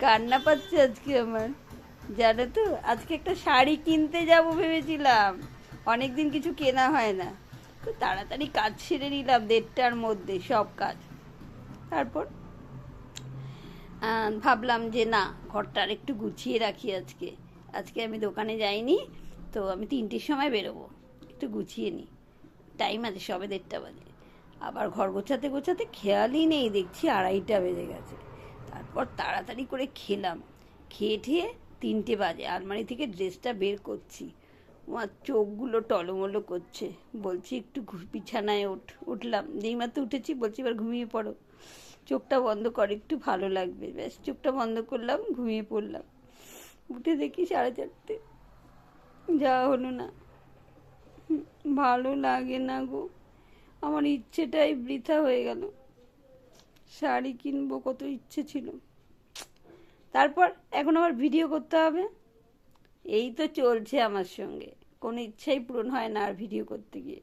কান্না পাচ্ছে আজকে আমার, জানো তো। আজকে একটা শাড়ি কিনতে যাব ভেবেছিলাম, অনেকদিন কিছু কেনা হয় না, তো তাড়াতাড়ি কাজ সেরে নিলাম 1:30টার মধ্যে সব কাজ। তারপর ভাবলাম যে না, ঘরটা আর একটু গুছিয়ে রাখি আজকে। আজকে আমি দোকানে যাইনি, তো আমি 3টের সময় বেরোবো, একটু গুছিয়ে নিই। টাইম আছে, সবে 1:30 বাজে। আবার ঘর গোছাতে গোছাতে খেয়ালই নেই, দেখছি 2:30টা বেজে গেছে। তারপর তাড়াতাড়ি করে খেলাম, খেয়ে ঠেয়ে 3টে বাজে আলমারি থেকে ড্রেসটা বের করছি। আমার চোখগুলো টলমলো করছে, বলছি একটু বিছানায় উঠলাম, যেই মাত্র উঠেছি বলছি এবার ঘুমিয়ে পড়ো, চোখটা বন্ধ কর, একটু ভালো লাগবে। ব্যাস, চোখটা বন্ধ করলাম, ঘুমিয়ে পড়লাম। উঠে দেখি 4:30। যাওয়া হলো না। ভালো লাগে না গো, আমার ইচ্ছেটাই বৃথা হয়ে গেল। শাড়ি কিনবো, কত ইচ্ছে ছিল। তারপর এখন আবার ভিডিও করতে হবে, এই তো চলছে আমার সঙ্গে। কোনো ইচ্ছাই পূরণ হয় না আর ভিডিও করতে গিয়ে।